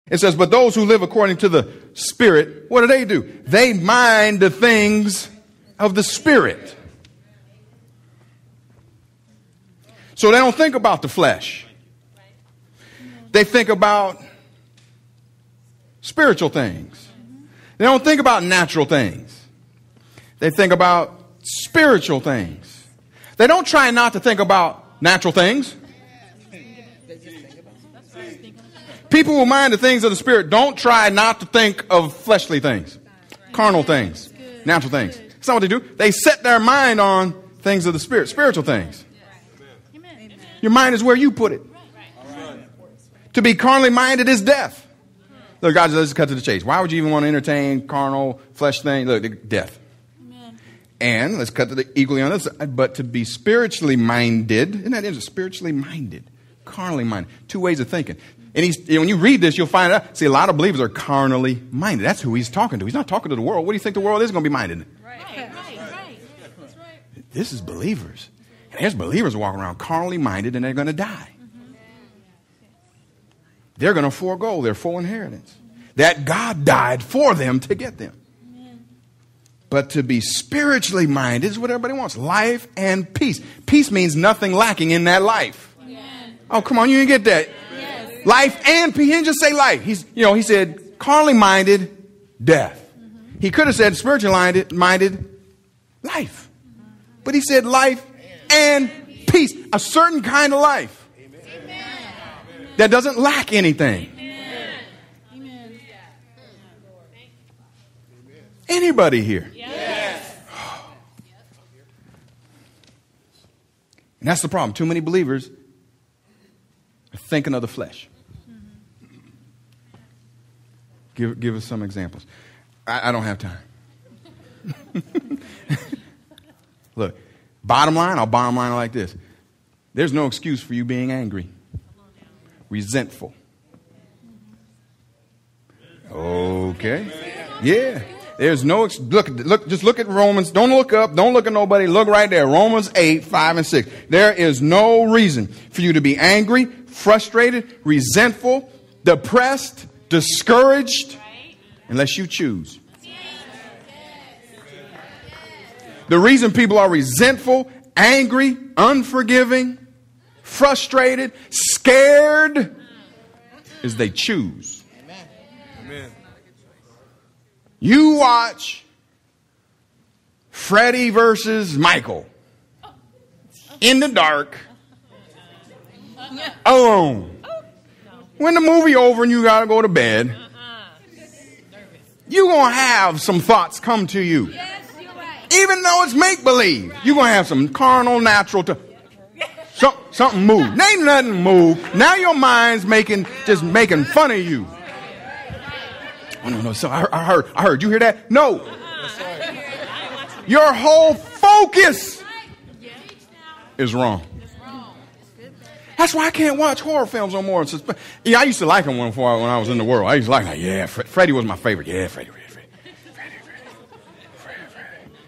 It says, but those who live according to the Spirit, what do? They mind the things of the Spirit. So they don't think about the flesh. They think about spiritual things. They don't think about natural things. They think about spiritual things. They don't try not to think about natural things. People who mind the things of the Spirit don't try not to think of fleshly things, carnal things, natural things. That's not what they do. They set their mind on things of the Spirit, spiritual things. Your mind is where you put it. To be carnally minded is death. Look, guys, let's cut to the chase. Why would you even want to entertain carnal, flesh things? Look, death. And let's cut to the equally on this side. But to be spiritually minded, isn't that interesting? Spiritually minded, carnally minded. Two ways of thinking. And when you read this, you'll find out. See, a lot of believers are carnally minded. That's who he's talking to. He's not talking to the world. What do you think the world is going to be minded? Right. This is believers. And there's believers walking around carnally minded, and they're going to die. They're going to forego their full inheritance that God died for them to get them. But to be spiritually minded is what everybody wants. Life and peace. Peace means nothing lacking in that life. Oh, come on, you didn't get that. Life and peace. He didn't just say life. He said carnally minded, death. He could have said spiritually minded, life. But he said life and peace. A certain kind of life that doesn't lack anything. Anybody here? Yes. And that's the problem. Too many believers are thinking of the flesh. Give us some examples. I don't have time. Look, I'll bottom line it like this. There's no excuse for you being angry, resentful. Okay. Yeah. There's no, just look at Romans. Don't look up. Don't look at nobody. Look right there. Romans 8, 5 and 6. There is no reason for you to be angry, frustrated, resentful, depressed, discouraged, unless you choose. The reason people are resentful, angry, unforgiving, frustrated, scared is they choose. Amen. You watch Freddie versus Michael in the dark, alone. When the movie over and you got to go to bed, you're going to have some thoughts come to you. Even though it's make-believe, you're going to have some carnal, natural, something move. Ain't nothing move. Now your mind's making fun of you. Oh, no. So I heard. You hear that? No. Your whole focus is wrong. That's why I can't watch horror films no more. I used to like them when I was in the world. I used to like, Freddie was my favorite. Yeah,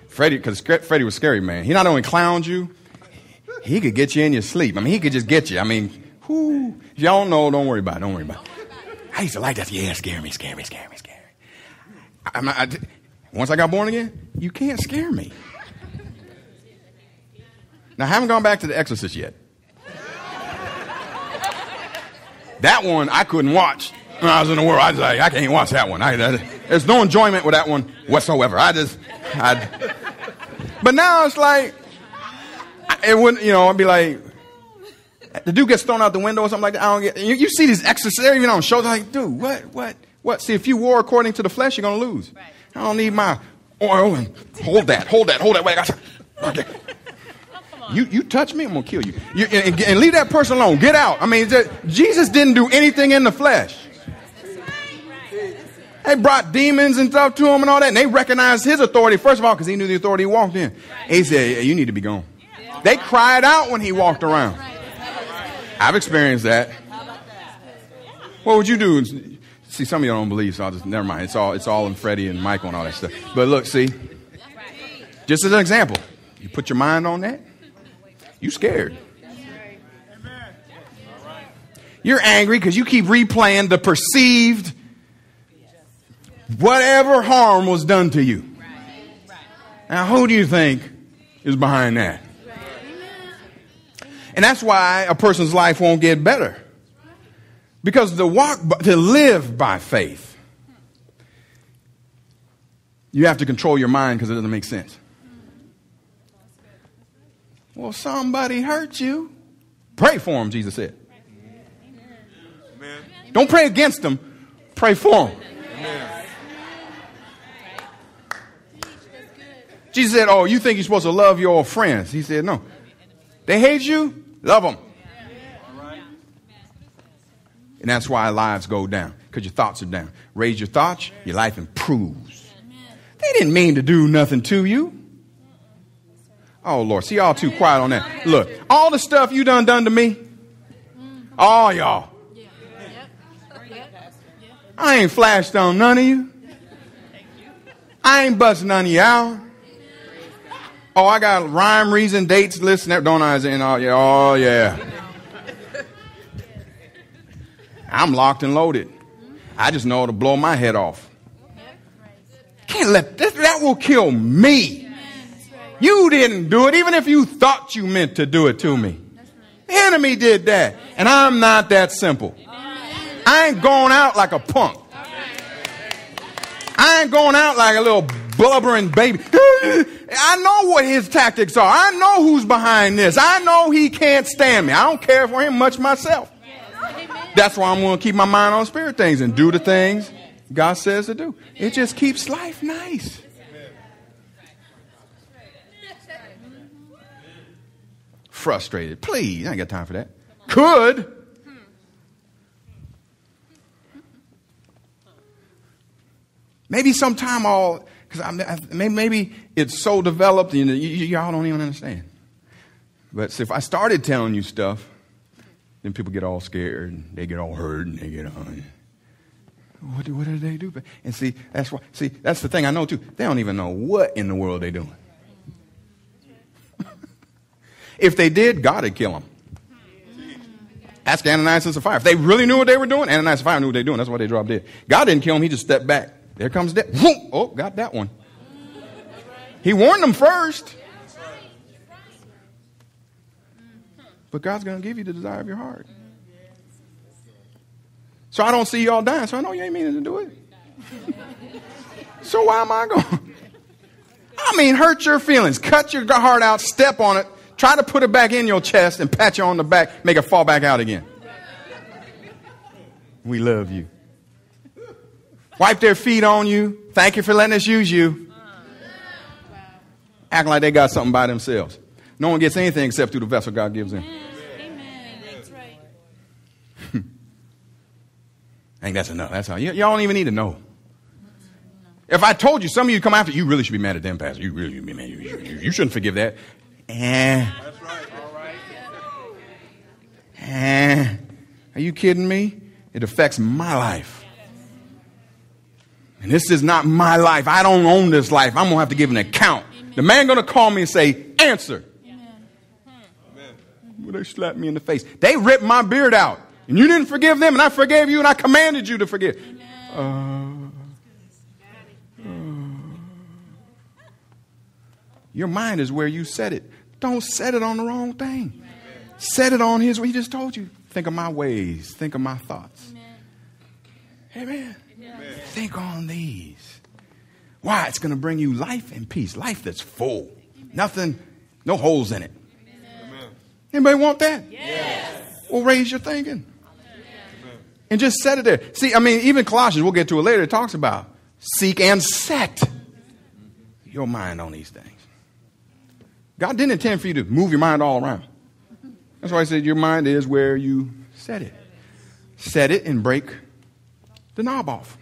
Freddie, because Freddie was scary, man. He not only clowned you, he could get you in your sleep. I mean, he could just get you. I mean, if y'all don't know, don't worry about it. I used to like that. Yeah, scare me. Once I got born again, you can't scare me. Now, I haven't gone back to The Exorcist yet. That one I couldn't watch when I was in the world. I was like, I can't watch that one. There's no enjoyment with that one whatsoever. But now it's like, it wouldn't, I'd be like, the dude gets thrown out the window or something like that. I don't get. You see these exorcists, they're even on shows. Like, dude, what? See, if you war according to the flesh, you're gonna lose. Right. I don't need my oil and hold that. Wait, okay. You touch me, I'm gonna kill you. And leave that person alone. Get out. I mean, Jesus didn't do anything in the flesh. They brought demons and stuff to him and all that, and they recognized his authority, first of all, because he knew the authority he walked in. And he said, you need to be gone. They cried out when he walked around. I've experienced that. What would you do? See, some of you don't believe, so I'll just, never mind. It's all in Freddie and Michael and all that stuff. But look, see, just as an example, you put your mind on that, you scared. You're angry because you keep replaying the perceived whatever harm was done to you. Now, who do you think is behind that? And that's why a person's life won't get better. Because to live by faith, you have to control your mind because it doesn't make sense. Well, somebody hurt you. Pray for them, Jesus said. Amen. Don't pray against them. Pray for them. Amen. Jesus said, oh, you think you're supposed to love your friends. He said, no. They hate you, love them. And that's why lives go down, because your thoughts are down. Raise your thoughts, your life improves. They didn't mean to do nothing to you. Oh, Lord. See, y'all too quiet on that. Look, all the stuff you done to me, all y'all. I ain't flashed on none of you. I ain't busting none of you out. Oh, I got rhyme, reason, dates, list, don't I? Oh, yeah. I'm locked and loaded. I just know it'll blow my head off. Can't let that will kill me. You didn't do it, even if you thought you meant to do it to me. The enemy did that. And I'm not that simple. I ain't going out like a punk. I ain't going out like a little blubbering baby. I know what his tactics are. I know who's behind this. I know he can't stand me. I don't care for him much myself. That's why I'm going to keep my mind on spirit things and do the things God says to do. It just keeps life nice. Frustrated. Please, I ain't got time for that. Could. Maybe sometime because maybe it's so developed and y'all don't even understand. But see, if I started telling you stuff, then people get all scared and they get all hurt and they get on. What do they do? And see, that's the thing I know too. They don't even know what in the world they're doing. If they did, God would kill them. Ask Ananias and Sapphira. If they really knew what they were doing, Ananias and Sapphira knew what they were doing. That's why they dropped dead. God didn't kill them. He just stepped back. There comes death. Oh, got that one. He warned them first. But God's going to give you the desire of your heart. So I don't see y'all dying, so I know you ain't meaning to do it. So why am I going? Hurt your feelings. Cut your heart out. Step on it. Try to put it back in your chest and pat you on the back. Make it fall back out again. We love you. Wipe their feet on you. Thank you for letting us use you. Acting like they got something by themselves. No one gets anything except through the vessel God gives them. Amen. That's right. I think that's enough. That's how. Y'all don't even need to know. If I told you, some of you come after, you really should be mad at them, Pastor. You really should be mad. You shouldn't forgive that. That's right. All right. Are you kidding me? It affects my life. And this is not my life. I don't own this life. I'm going to have to give an account. Amen. The man going to call me and say, answer. Amen. Well, they slapped me in the face. They ripped my beard out. And you didn't forgive them, and I forgave you, and I commanded you to forgive. Your mind is where you set it. Don't set it on the wrong thing. Amen. Set it on his way. He just told you. Think of my ways. Think of my thoughts. Amen. Amen. Think on these. Why? It's going to bring you life and peace. Life that's full. Nothing, no holes in it. Amen. Anybody want that? Yes. Well, raise your thinking. Amen. And just set it there. See, even Colossians, we'll get to it later, it talks about seek and set your mind on these things. God didn't intend for you to move your mind all around. That's why I said your mind is where you set it. Set it and break the knob off.